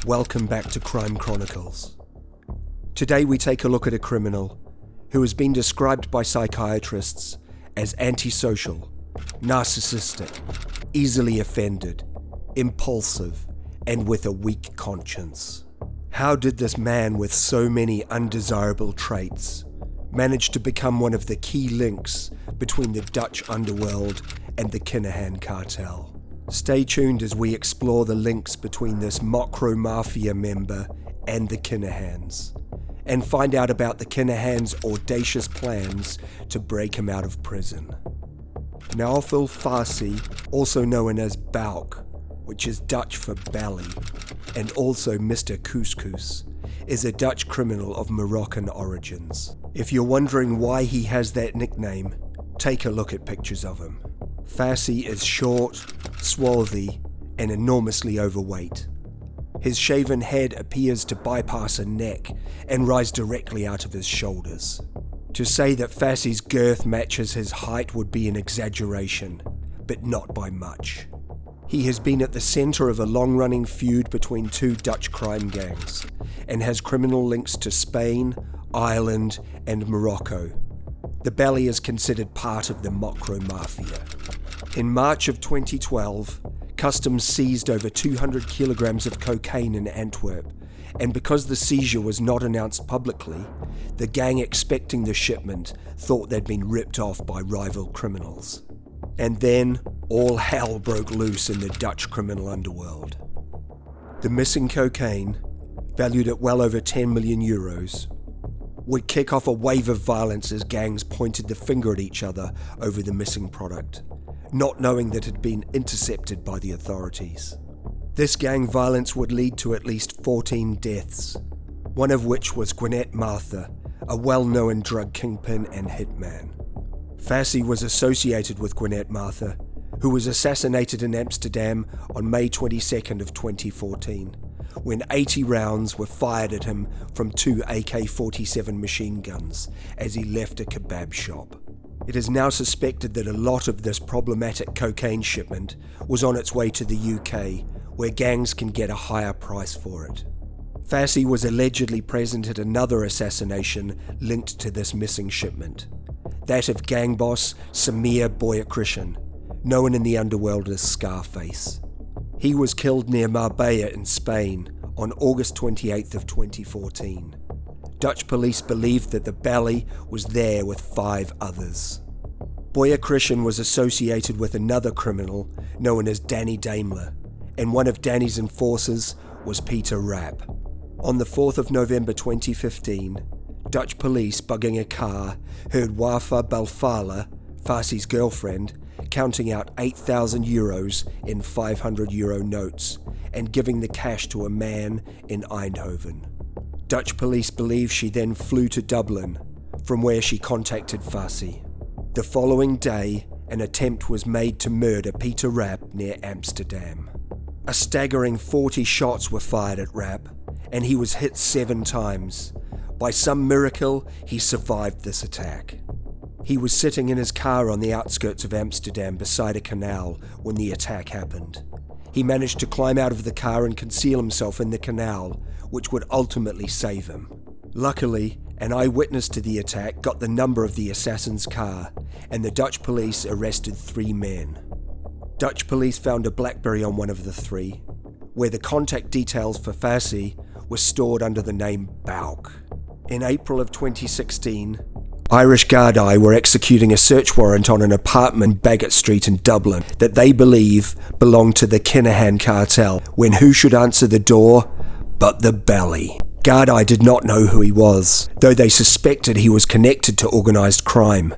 Welcome back to Crime Chronicles. Today we take a look at a criminal who has been described by psychiatrists as antisocial, narcissistic, easily offended, impulsive, and with a weak conscience. How did this man with so many undesirable traits manage to become one of the key links between the Dutch underworld and the Kinahan cartel? Stay tuned as we explore the links between this Mocro-mafia member and the Kinahans, and find out about the Kinahans' audacious plans to break him out of prison. Naoufal Fassih, also known as Buik, which is Dutch for belly, and also Mr. Couscous, is a Dutch criminal of Moroccan origins. If you're wondering why he has that nickname, take a look at pictures of him. Fassih is short, swarthy, and enormously overweight. His shaven head appears to bypass a neck and rise directly out of his shoulders. To say that Fassih's girth matches his height would be an exaggeration, but not by much. He has been at the centre of a long-running feud between two Dutch crime gangs, and has criminal links to Spain, Ireland, and Morocco. The belly is considered part of the Mocro-mafia. In March of 2012, customs seized over 200 kilograms of cocaine in Antwerp, and because the seizure was not announced publicly, the gang expecting the shipment thought they'd been ripped off by rival criminals. And then, all hell broke loose in the Dutch criminal underworld. The missing cocaine, valued at well over 10 million euros, would kick off a wave of violence as gangs pointed the finger at each other over the missing product, not knowing that it had been intercepted by the authorities. This gang violence would lead to at least 14 deaths, one of which was Martha, a well-known drug kingpin and hitman. Fassih was associated with Martha, who was assassinated in Amsterdam on May 22nd of 2014, when 80 rounds were fired at him from two AK-47 machine guns as he left a kebab shop. It is now suspected that a lot of this problematic cocaine shipment was on its way to the UK, where gangs can get a higher price for it. Fassih was allegedly present at another assassination linked to this missing shipment, that of gang boss Samir Buik, known in the underworld as Scarface. He was killed near Marbella in Spain on August 28th of 2014. Dutch police believed that the belly was there with 5 others. Buik was associated with another criminal known as Danny Daimler, and one of Danny's enforcers was Peter Rapp. On the 4th of November 2015, Dutch police, bugging a car, heard Wafa Belfala, Fassih's girlfriend, counting out 8,000 euros in 500 euro notes and giving the cash to a man in Eindhoven. Dutch police believe she then flew to Dublin, from where she contacted Fassih. The following day, an attempt was made to murder Peter Rapp near Amsterdam. A staggering 40 shots were fired at Rapp, and he was hit 7 times. By some miracle, he survived this attack. He was sitting in his car on the outskirts of Amsterdam beside a canal when the attack happened. He managed to climb out of the car and conceal himself in the canal, which would ultimately save him. Luckily, an eyewitness to the attack got the number of the assassin's car, and the Dutch police arrested 3 men. Dutch police found a BlackBerry on one of the 3, where the contact details for Fassih were stored under the name Buik. In April of 2016, Irish Gardaí were executing a search warrant on an apartment in Baggot Street in Dublin that they believe belonged to the Kinahan cartel, when who should answer the door but the belly. Gardaí did not know who he was, though they suspected he was connected to organised crime,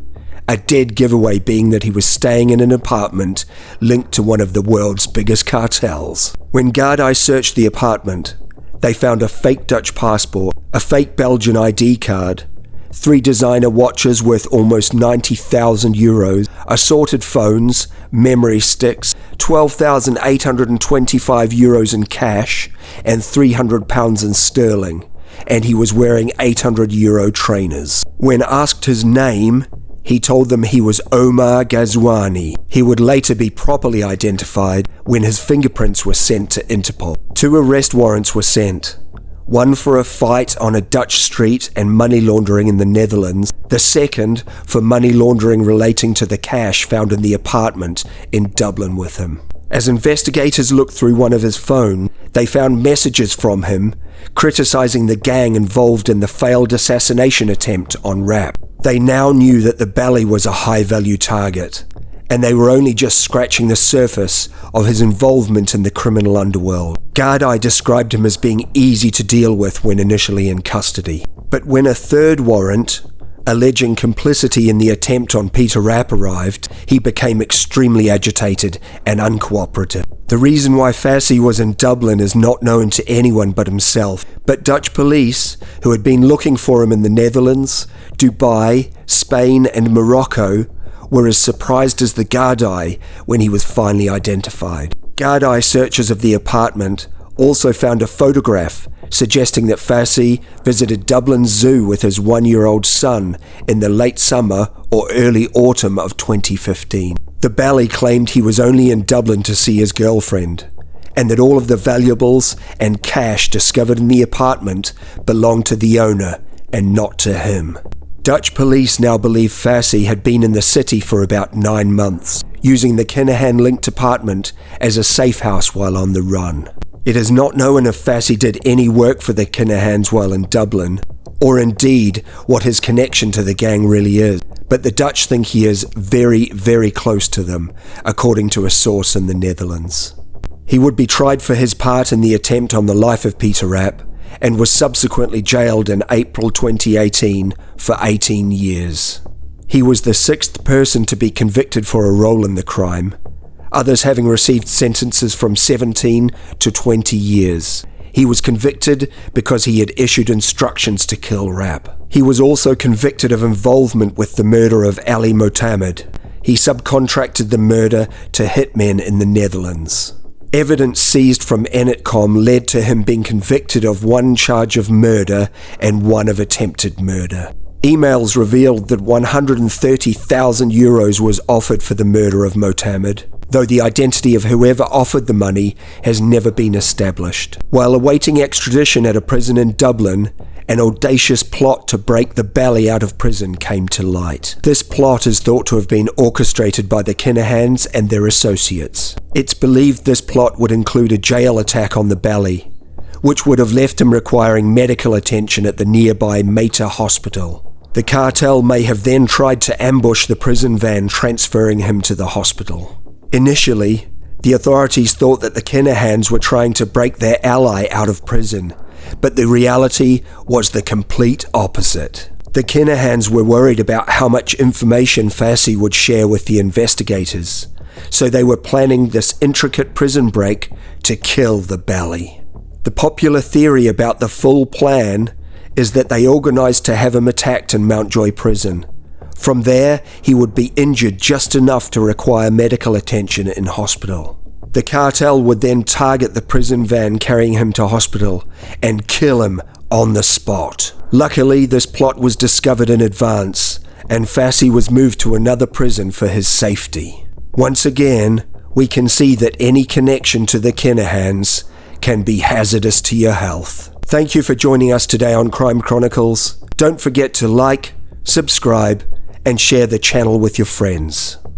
a dead giveaway being that he was staying in an apartment linked to one of the world's biggest cartels. When Gardaí searched the apartment, they found a fake Dutch passport, a fake Belgian ID card, 3 designer watches worth almost 90,000 euros, assorted phones, memory sticks, 12,825 euros in cash, and £300 in sterling, and he was wearing 800 euro trainers. When asked his name, He told them he was Omar Ghazwani. He would later be properly identified when his fingerprints were sent to Interpol. 2 arrest warrants were sent. One for a fight on a Dutch street and money laundering in the Netherlands. The second for money laundering relating to the cash found in the apartment in Dublin with him. As investigators looked through one of his phone, they found messages from him criticizing the gang involved in the failed assassination attempt on Rap. They now knew that the Bally was a high-value target, and they were only just scratching the surface of his involvement in the criminal underworld. Gardai described him as being easy to deal with when initially in custody. But when a third warrant, alleging complicity in the attempt on Peter Rapp, arrived, he became extremely agitated and uncooperative. The reason why Fassih was in Dublin is not known to anyone but himself, but Dutch police, who had been looking for him in the Netherlands, Dubai, Spain and Morocco, were as surprised as the Gardai when he was finally identified. Gardai searchers of the apartment also found a photograph suggesting that Fassih visited Dublin Zoo with his 1-year-old son in the late summer or early autumn of 2015. The Bally claimed he was only in Dublin to see his girlfriend, and that all of the valuables and cash discovered in the apartment belonged to the owner and not to him. Dutch police now believe Fassih had been in the city for about 9 months, using the Kinahan-linked apartment as a safe house while on the run. It is not known if Fassih did any work for the Kinahans while in Dublin, or indeed what his connection to the gang really is, but the Dutch think he is very, very close to them, according to a source in the Netherlands. He would be tried for his part in the attempt on the life of Peter Rapp, and was subsequently jailed in April 2018 for 18 years. He was the 6th person to be convicted for a role in the crime, others having received sentences from 17 to 20 years. He was convicted because he had issued instructions to kill Rapp. He was also convicted of involvement with the murder of Ali Motammed. He subcontracted the murder to hitmen in the Netherlands. Evidence seized from Enetcom led to him being convicted of 1 charge of murder and 1 of attempted murder. Emails revealed that 130,000 euros was offered for the murder of Motammed, though the identity of whoever offered the money has never been established. While awaiting extradition at a prison in Dublin, an audacious plot to break the Bally out of prison came to light. This plot is thought to have been orchestrated by the Kinahans and their associates. It's believed this plot would include a jail attack on the Bally, which would have left him requiring medical attention at the nearby Mater Hospital. The cartel may have then tried to ambush the prison van transferring him to the hospital. Initially, the authorities thought that the Kinahans were trying to break their ally out of prison, but the reality was the complete opposite. The Kinahans were worried about how much information Fassih would share with the investigators, so they were planning this intricate prison break to kill the Bally. The popular theory about the full plan is that they organised to have him attacked in Mountjoy prison. From there, he would be injured just enough to require medical attention in hospital. The cartel would then target the prison van carrying him to hospital and kill him on the spot. Luckily, this plot was discovered in advance, and Fassih was moved to another prison for his safety. Once again, we can see that any connection to the Kinahans can be hazardous to your health. Thank you for joining us today on Crime Chronicles. Don't forget to like, subscribe, and share the channel with your friends.